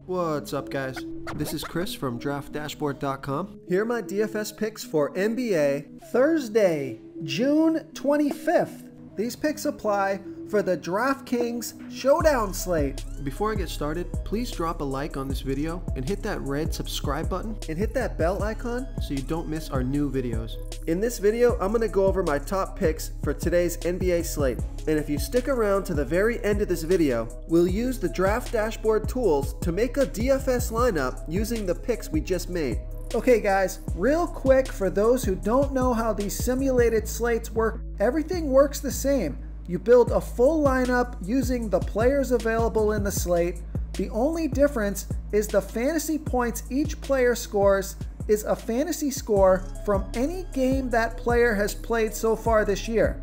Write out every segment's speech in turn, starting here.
What's up, guys? This is Chris from DraftDashboard.com. Here are my DFS picks for NBA Thursday, June 25th. These picks apply for the DraftKings Showdown slate. Before I get started, please drop a like on this video and hit that red subscribe button and hit that bell icon so you don't miss our new videos. In this video, I'm going to go over my top picks for today's NBA slate. And if you stick around to the very end of this video, we'll use the Draft Dashboard tools to make a DFS lineup using the picks we just made. Okay guys, real quick for those who don't know how these simulated slates work, everything works the same. You build a full lineup using the players available in the slate. The only difference is the fantasy points each player scores is a fantasy score from any game that player has played so far this year.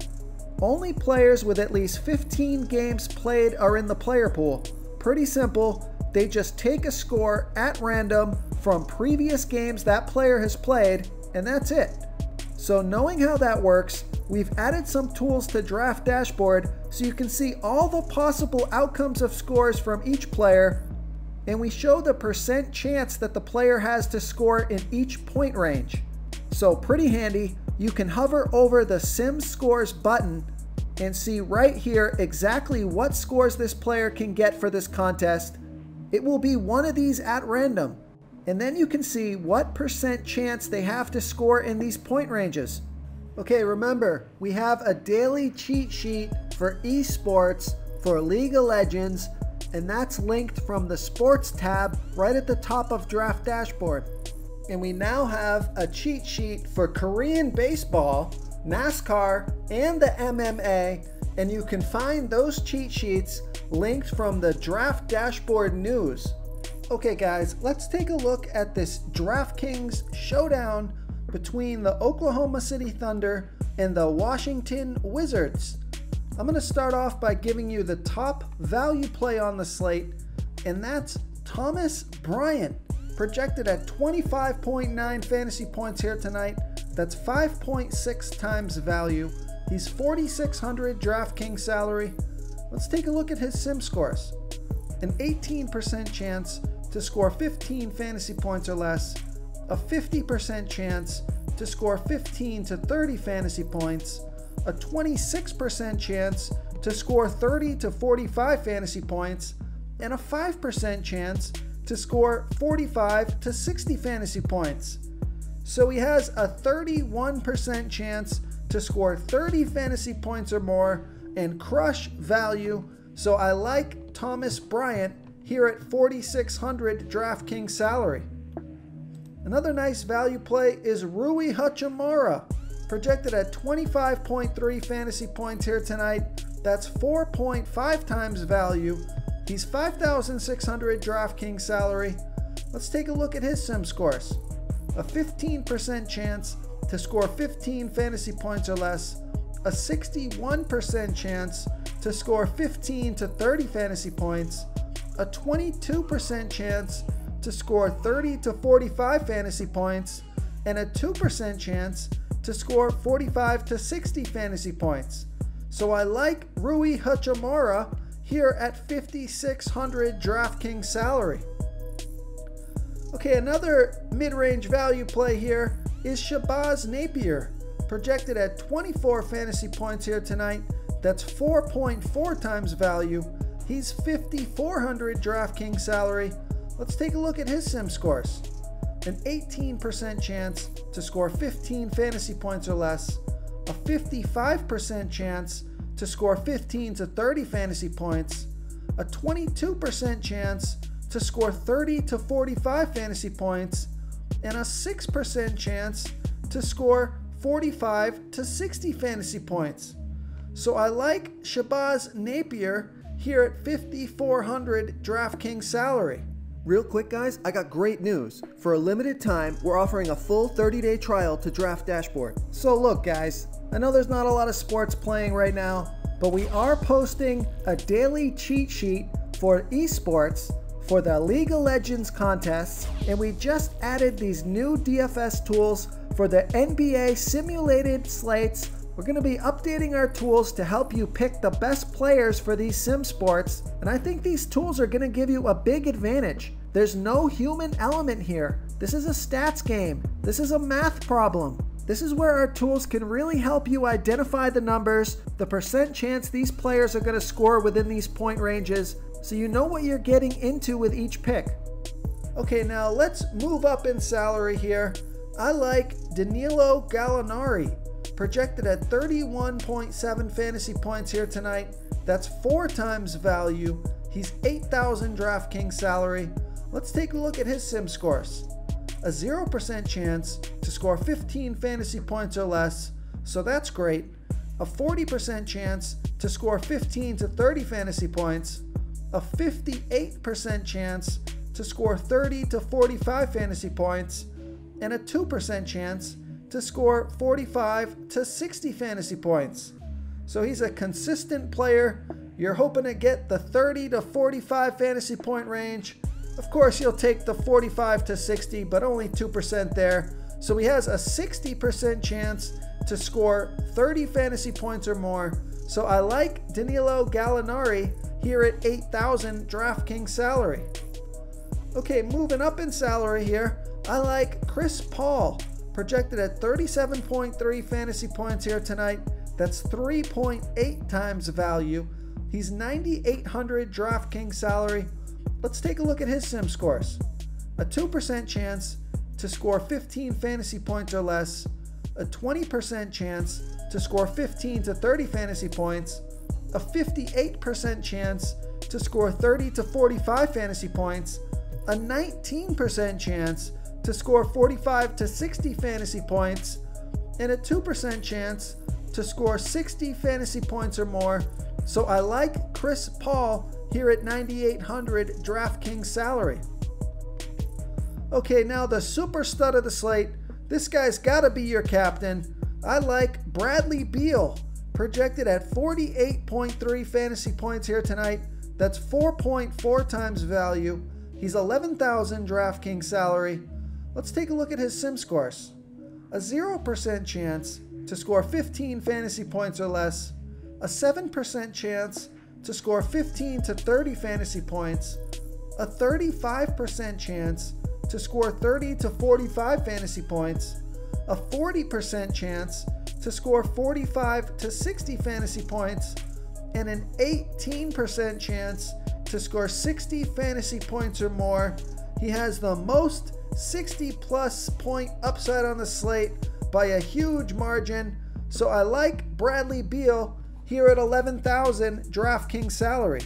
Only players with at least 15 games played are in the player pool. Pretty simple, they just take a score at random from previous games that player has played, and that's it. So knowing how that works, we've added some tools to Draft Dashboard so you can see all the possible outcomes of scores from each player, and we show the percent chance that the player has to score in each point range. So pretty handy. You can hover over the Sim Scores button and see right here exactly what scores this player can get for this contest. It will be one of these at random. And then you can see what percent chance they have to score in these point ranges. Okay, remember, we have a daily cheat sheet for esports for League of Legends, and that's linked from the Sports tab right at the top of Draft Dashboard. And we now have a cheat sheet for Korean baseball, NASCAR, and the MMA, and you can find those cheat sheets linked from the Draft Dashboard news. Okay guys, let's take a look at this DraftKings showdown between the Oklahoma City Thunder and the Washington Wizards. I'm going to start off by giving you the top value play on the slate, and that's Thomas Bryant, projected at 25.9 fantasy points here tonight. That's 5.6 times value. He's 4,600 DraftKings salary. Let's take a look at his sim scores. An 18% chance to score 15 fantasy points or less, a 50% chance to score 15 to 30 fantasy points, a 26% chance to score 30 to 45 fantasy points, and a 5% chance to score 45 to 60 fantasy points. So he has a 31% chance to score 30 fantasy points or more and crush value. So I like Thomas Bryant here at 4,600 DraftKings salary. Another nice value play is Rui Hachimura, projected at 25.3 fantasy points here tonight. That's 4.5 times value. He's 5,600 DraftKings salary. Let's take a look at his sim scores. A 15% chance to score 15 fantasy points or less, a 61% chance to score 15 to 30 fantasy points, a 22% chance to score 30 to 45 fantasy points, and a 2% chance to score 45 to 60 fantasy points. So I like Rui Hachimura here at 5,600 DraftKings salary. Okay, another mid-range value play here is Shabazz Napier, projected at 24 fantasy points here tonight. That's 4.4 times value. He's 5,400 DraftKings salary. Let's take a look at his sim scores. An 18% chance to score 15 fantasy points or less, a 55% chance to score 15 to 30 fantasy points, a 22% chance to score 30 to 45 fantasy points, and a 6% chance to score 45 to 60 fantasy points. So I like Shabazz Napier here at 5,400 DraftKings salary. Real quick guys, I got great news. For a limited time, we're offering a full 30-day trial to Draft Dashboard. So look guys, I know there's not a lot of sports playing right now, but we are posting a daily cheat sheet for esports for the League of Legends contests, and we just added these new DFS tools for the NBA simulated slates. We're going to be updating our tools to help you pick the best players for these sim sports, and I think these tools are going to give you a big advantage. There's no human element here. This is a stats game. This is a math problem. This is where our tools can really help you identify the numbers, the percent chance these players are going to score within these point ranges, so you know what you're getting into with each pick. Okay, now let's move up in salary here. I like Danilo Gallinari, projected at 31.7 fantasy points here tonight. That's 4 times value. He's 8,000 DraftKings salary. Let's take a look at his sim scores. A 0% chance to score 15 fantasy points or less, so that's great. A 40% chance to score 15 to 30 fantasy points. A 58% chance to score 30 to 45 fantasy points. And a 2% chance to score 45 to 60 fantasy points. So he's a consistent player. You're hoping to get the 30 to 45 fantasy point range. Of course, you'll take the 45 to 60, but only 2% there. So he has a 60% chance to score 30 fantasy points or more. So I like Danilo Gallinari here at 8,000 DraftKings salary. Okay, moving up in salary here, I like Chris Paul, projected at 37.3 fantasy points here tonight. That's 3.8 times value. He's 9,800 DraftKings salary. Let's take a look at his sim scores. A 2% chance to score 15 fantasy points or less. A 20% chance to score 15 to 30 fantasy points. A 58% chance to score 30 to 45 fantasy points. A 19% chance to score 45 to 60 fantasy points. And a 2% chance to score 60 fantasy points or more. So I like Chris Paul here at 9,800 DraftKings salary. Okay, now the super stud of the slate. This guy's got to be your captain. I like Bradley Beal, projected at 48.3 fantasy points here tonight. That's 4.4 times value. He's 11,000 DraftKings salary. Let's take a look at his sim scores. A 0% chance to score 15 fantasy points or less. A 7% chance to score 15 to 30 fantasy points. A 35% chance to score 30 to 45 fantasy points. A 40% chance to score 45 to 60 fantasy points. And an 18% chance to score 60 fantasy points or more. He has the most 60-plus point upside on the slate by a huge margin. So I like Bradley Beal here at 11,000 DraftKings salary.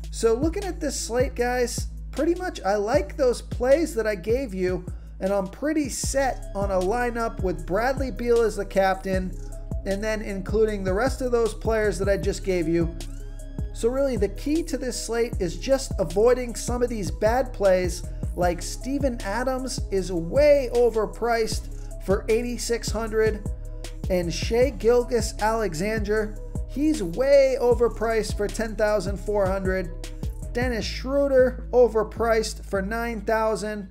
So looking at this slate, guys, pretty much I like those plays that I gave you, and I'm pretty set on a lineup with Bradley Beal as the captain, and then including the rest of those players that I just gave you. So really the key to this slate is just avoiding some of these bad plays, like Steven Adams is way overpriced for 8,600, and Shai Gilgeous-Alexander, he's way overpriced for 10,400. Dennis Schroeder overpriced for 9,000.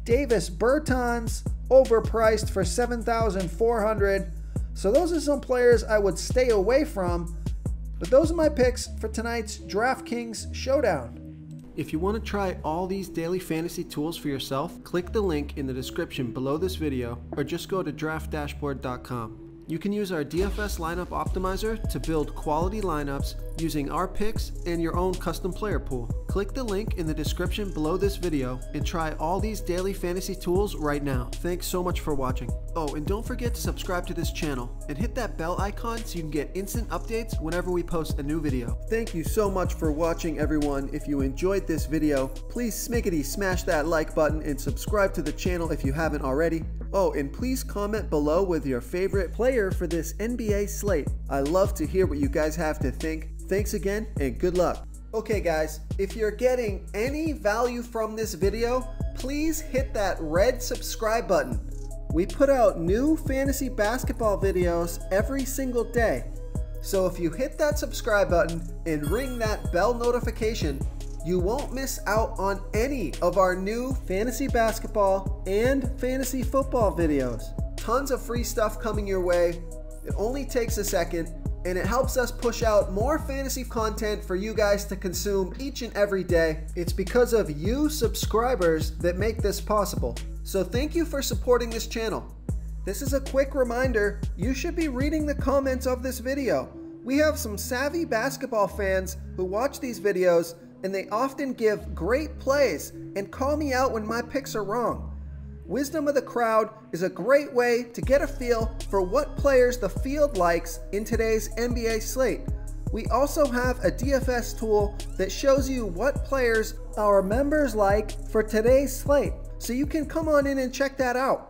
Davis Bertans overpriced for 7,400. So those are some players I would stay away from. But those are my picks for tonight's DraftKings Showdown. If you want to try all these daily fantasy tools for yourself, click the link in the description below this video or just go to draftdashboard.com. You can use our DFS lineup optimizer to build quality lineups using our picks and your own custom player pool. Click the link in the description below this video and try all these daily fantasy tools right now. Thanks so much for watching. Oh, and don't forget to subscribe to this channel and hit that bell icon so you can get instant updates whenever we post a new video. Thank you so much for watching, everyone. If you enjoyed this video, please smickety smash that like button and subscribe to the channel if you haven't already. Oh, and please comment below with your favorite player for this NBA slate. I love to hear what you guys have to think. Thanks again and good luck. Okay guys, if you're getting any value from this video, please hit that red subscribe button. We put out new fantasy basketball videos every single day. So if you hit that subscribe button and ring that bell notification, you won't miss out on any of our new fantasy basketball and fantasy football videos. Tons of free stuff coming your way. It only takes a second. and it helps us push out more fantasy content for you guys to consume each and every day. It's because of you subscribers that make this possible. So thank you for supporting this channel. This is a quick reminder, you should be reading the comments of this video. We have some savvy basketball fans who watch these videos, and they often give great plays and call me out when my picks are wrong. Wisdom of the crowd is a great way to get a feel for what players the field likes in today's NBA slate. We also have a DFS tool that shows you what players our members like for today's slate, so you can come on in and check that out.